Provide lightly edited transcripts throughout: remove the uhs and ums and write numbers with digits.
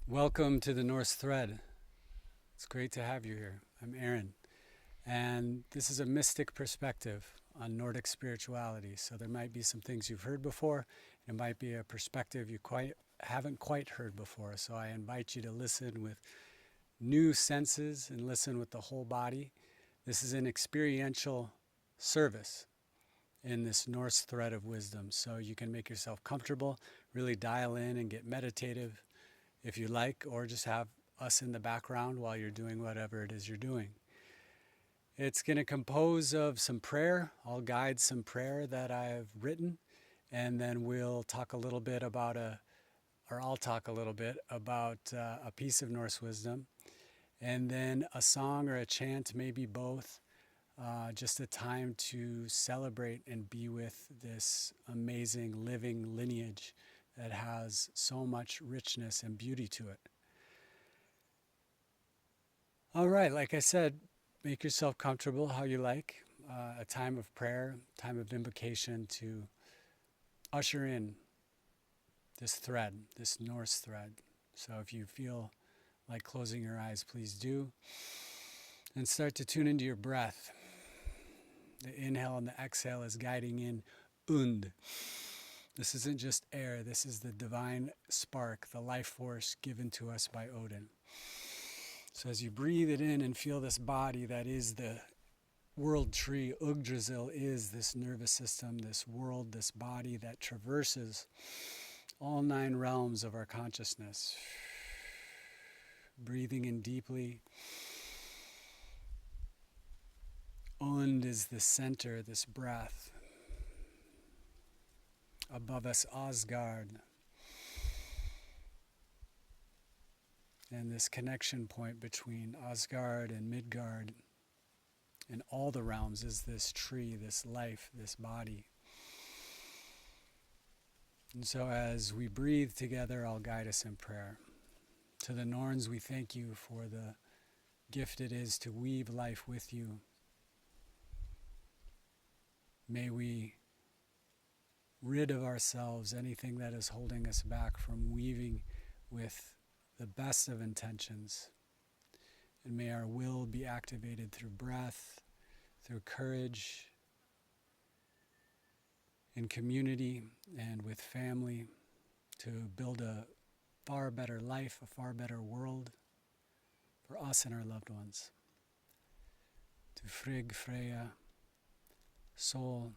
Welcome to the Norse Thread. It's great to have you here. I'm Aaron, and this is a mystic perspective on Nordic spirituality. So there might be some things you've heard before, and it might be a perspective you haven't quite heard before. So I invite you to listen with new senses and listen with the whole body. This is an experiential service in this Norse thread of wisdom. So you can make yourself comfortable, really dial in and get meditative if you like, or just have us in the background while you're doing whatever it is you're doing. It's going to compose of some prayer. I'll guide some prayer that I've written, and then we'll talk a little bit about I'll talk a little bit about a piece of Norse wisdom, and then a song or a chant, maybe both, just a time to celebrate and be with this amazing living lineage that has so much richness and beauty to it. All right, like I said, make yourself comfortable how you like. A time of prayer, time of invocation to usher in this thread, this Norse thread. So if you feel like closing your eyes, please do. And start to tune into your breath. The inhale and the exhale is guiding in und. This isn't just air, this is the divine spark, the life force given to us by Odin. So as you breathe it in and feel this body that is the world tree, Yggdrasil is this nervous system, this world, this body that traverses all 9 realms of our consciousness. Breathing in deeply. Und is the center, this breath. Above us, Asgard. And this connection point between Asgard and Midgard and all the realms is this tree, this life, this body. And so as we breathe together, I'll guide us in prayer. To the Norns, we thank you for the gift it is to weave life with you. May we rid of ourselves anything that is holding us back from weaving with the best of intentions. And may our will be activated through breath, through courage, in community and with family to build a far better life, a far better world for us and our loved ones. To Frigg, Freya, Sol,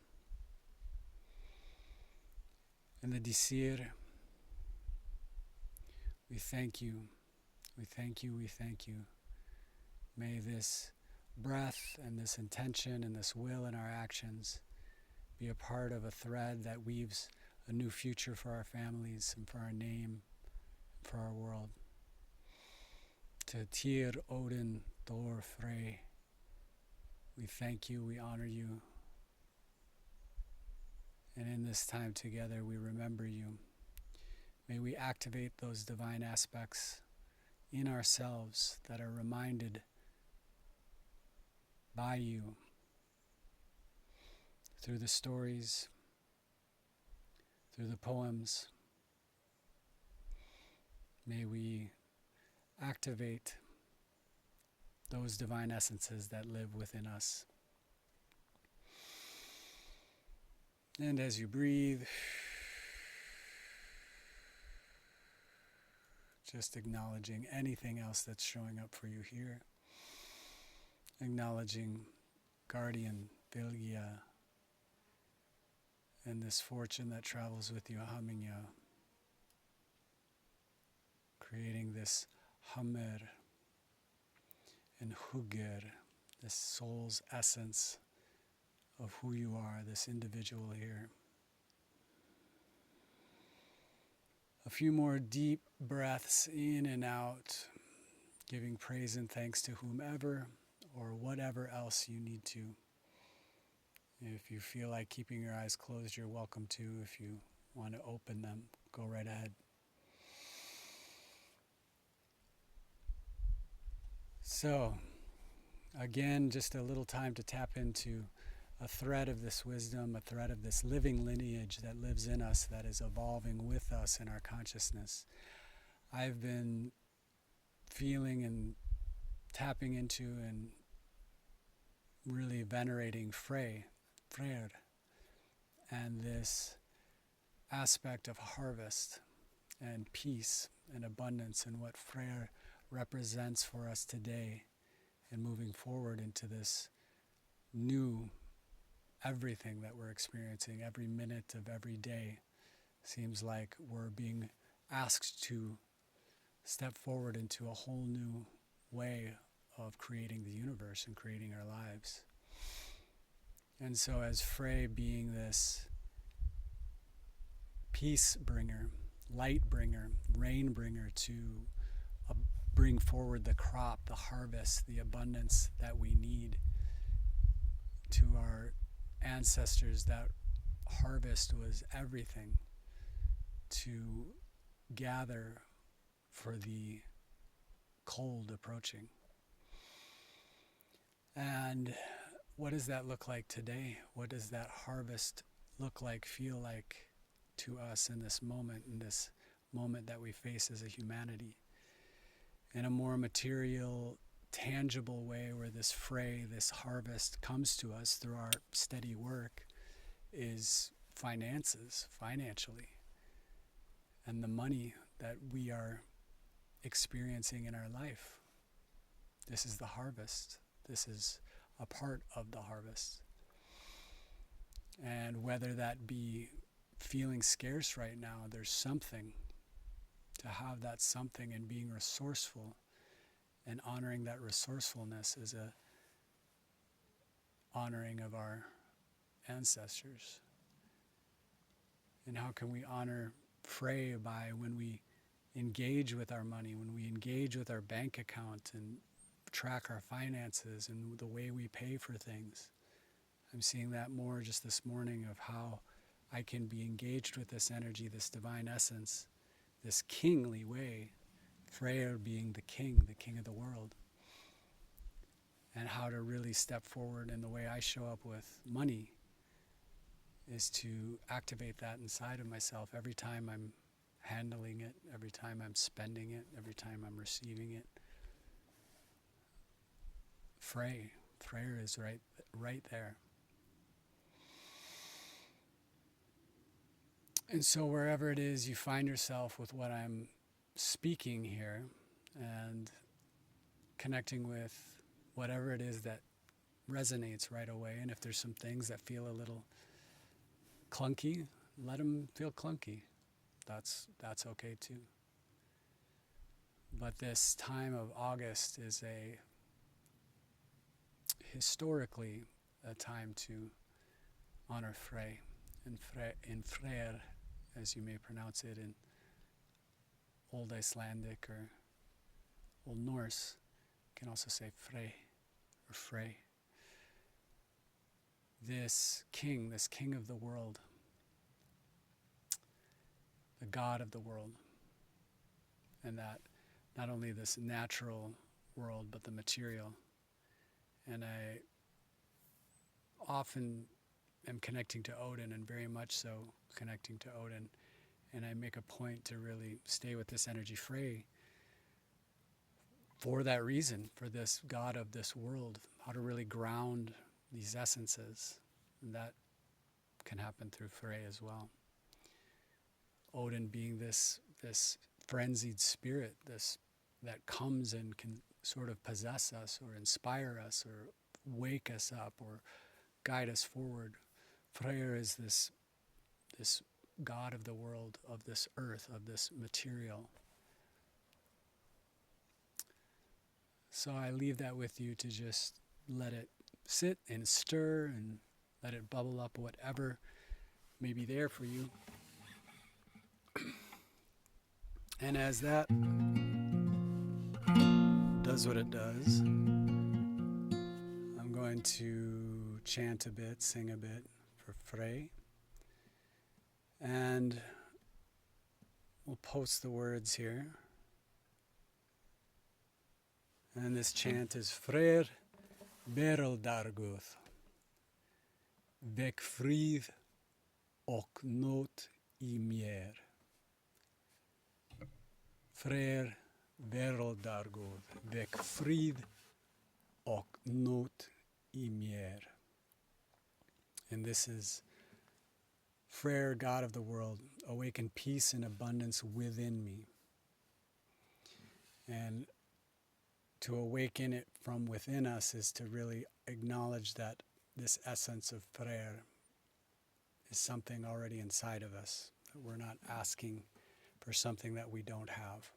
and the Disir, we thank you, we thank you, we thank you. May this breath and this intention and this will in our actions be a part of a thread that weaves a new future for our families and for our name, and for our world. To Tyr, Odin, Thor, Frey, we thank you, we honor you. And in this time together, we remember you. May we activate those divine aspects in ourselves that are reminded by you through the stories, through the poems. May we activate those divine essences that live within us. And as you breathe, just acknowledging anything else that's showing up for you here. Acknowledging guardian Vilgia and this fortune that travels with you, Haminya. Creating this Hammer and Hugger, this soul's essence of who you are, this individual here. A few more deep breaths in and out, giving praise and thanks to whomever or whatever else you need to. If you feel like keeping your eyes closed, you're welcome to. If you want to open them, go right ahead. So, again, just a little time to tap into a thread of this wisdom, a thread of this living lineage that lives in us, that is evolving with us in our consciousness. I've been feeling and tapping into and really venerating Freyr, and this aspect of harvest and peace and abundance, and what Freyr represents for us today and moving forward into this new everything that we're experiencing. Every minute of every day seems like we're being asked to step forward into a whole new way of creating the universe and creating our lives. And so as Frey being this peace bringer, light bringer, rain bringer to bring forward the crop, the harvest, the abundance that we need, to our ancestors, that harvest was everything, to gather for the cold approaching. And what does that look like today? What does that harvest look like, feel like to us in this moment that we face as a humanity? In a more material, tangible way, where this Frey, this harvest comes to us through our steady work, is financially, and the money that we are experiencing in our life. This is the harvest. This is a part of the harvest. And whether that be feeling scarce right now, there's something to have, that something, and being resourceful and honoring that resourcefulness is a honoring of our ancestors. And how can we honor Frey? By when we engage with our money, when we engage with our bank account and track our finances and the way we pay for things. I'm seeing that more just this morning, of how I can be engaged with this energy, this divine essence, this kingly way, Freyr being the king of the world, and how to really step forward. In the way I show up with money is to activate that inside of myself every time I'm handling it, every time I'm spending it, every time I'm receiving it. Freyr is right there. And so wherever it is you find yourself with what I'm speaking here, and connecting with whatever it is that resonates right away, and if there's some things that feel a little clunky, let them feel clunky. That's okay too. But this time of August is historically a time to honor Frey, and Freyr, as you may pronounce it in Old Icelandic or Old Norse. You can also say Frey or Frey. This king of the world, the God of the world, and that not only this natural world, but the material. And I often am connecting to Odin, and very much so connecting to Odin. And I make a point to really stay with this energy Frey for that reason, for this God of this world, how to really ground these essences. And that can happen through Frey as well. Odin being this frenzied spirit, that comes and can sort of possess us or inspire us or wake us up or guide us forward. Freyr is this God of the world, of this earth, of this material. So I leave that with you to just let it sit and stir and let it bubble up, whatever may be there for you. And as that does what it does, I'm going to chant a bit, sing a bit for Frey. And we'll post the words here. And this chant is Freyr Bereldarguth, Vek frid och not i mer. Freyr veroldargod, väck frid och not i mer. And this is Freyr, God of the world, awaken peace and abundance within me. And to awaken it from within us is to really acknowledge that this essence of Freyr is something already inside of us, that we're not asking for something that we don't have.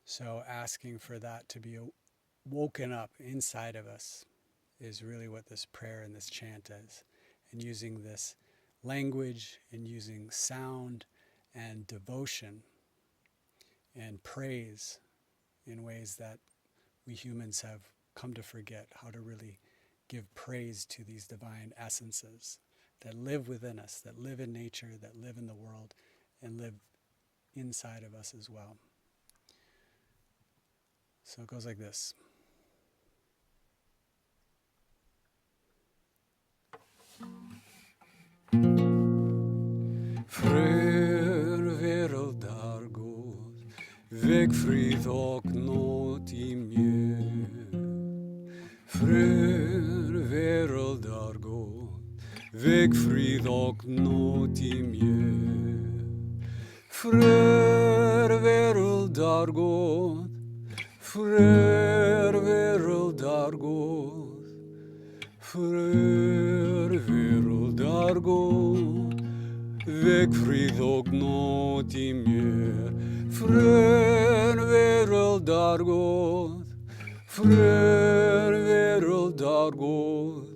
So asking for that to be woken up inside of us is really what this prayer and this chant is. And using this language and using sound and devotion and praise in ways that we humans have come to forget how to really give praise to these divine essences that live within us, that live in nature, that live in the world, and live inside of us as well. So it goes like this. Freyr veroldargod, väck frid och nåt i mjö. Freyr veroldargod, väck frid och nåt i mjö. Freyr veroldargod, Freyr veroldargod, Freyr veroldargod, väck frid och nåt i mjö. Freyr veroldargod, Freyr veroldargod,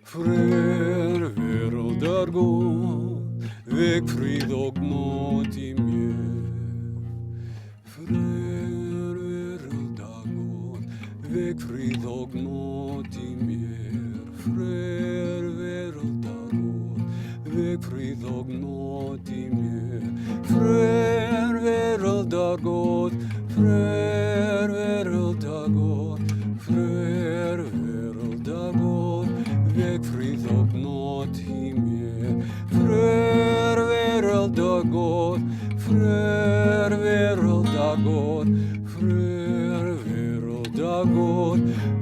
Freyr veroldargod, väck frid och nåt i mjö. Freyr veroldargod, väck frid och nåt i mjö. Freyr veroldargod, väck frid och nåt i mjö. Freyr veroldargod, Freyr veroldargod, Freyr veroldargod, väck frid och nåt i mjö. Freyr veroldargod, Freyr veroldargod, Freyr veroldargod,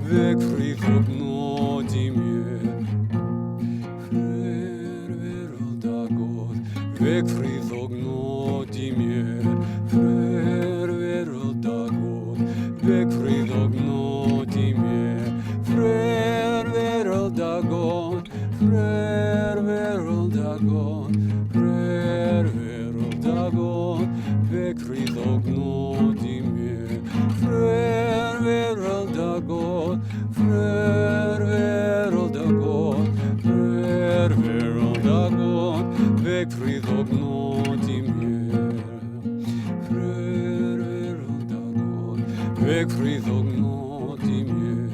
väck frid och nåt i mjö. Freyr veroldargod, väck frid och nåt i mjö. Freyr veroldargod, väck frid och nåt i mjö. Freyr veroldargod, Freyr veroldargod, Freyr veroldargod, väck frid och nåt i mjö. Freyr veroldargod, Freyr veroldargod, Freyr veroldargod, väck frid och nåt i mjö. Freyr veroldargod, väck frid och nåt i mjö.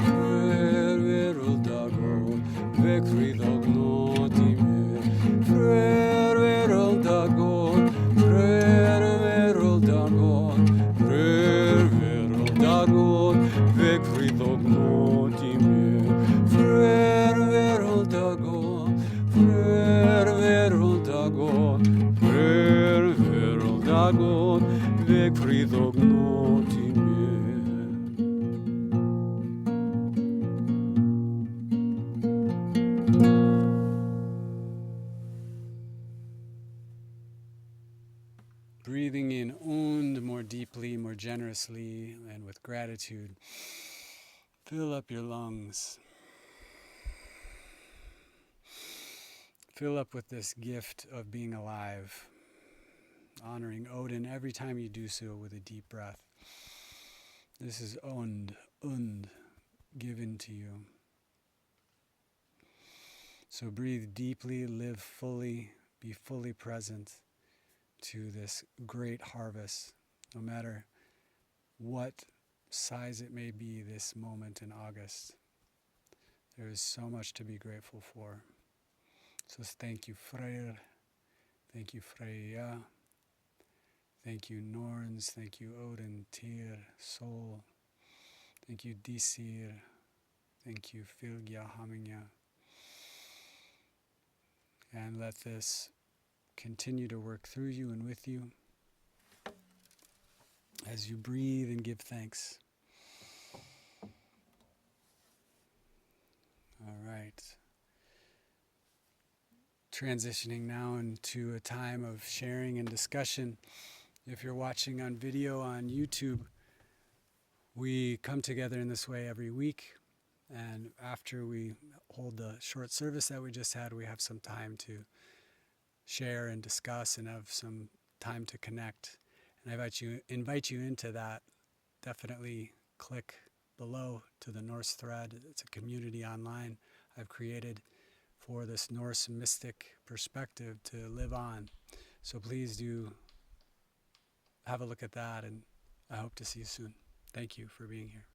Freyr veroldargod, väck frid och nåt i mjö. Freyr veroldargod, Freyr veroldargod, Freyr veroldargod, väck frid och nåt i mjö. Freyr veroldargod, Freyr veroldargod, Freyr veroldargod, väck frid och nåt i mjö. Breathing in Und more deeply, more generously, and with gratitude. Fill up your lungs. Fill up with this gift of being alive, honoring Odin every time you do so with a deep breath. This is Und, given to you. So breathe deeply, live fully, be fully present to this great harvest, no matter what size it may be this moment in August. There is so much to be grateful for. So thank you, Freyr. Thank you, Freya. Thank you, Norns. Thank you, Odin, Tyr, Sol. Thank you, Disir. Thank you, Fylgja, Hamingja. And let this continue to work through you and with you as you breathe and give thanks. All right. Transitioning now into a time of sharing and discussion. If you're watching on video on YouTube, we come together in this way every week. And after we hold the short service that we just had, we have some time to share and discuss and have some time to connect. And I invite you into that. Definitely click below to the Norse Thread. It's a community online I've created for this Norse mystic perspective to live on. So please do have a look at that, and I hope to see you soon. Thank you for being here.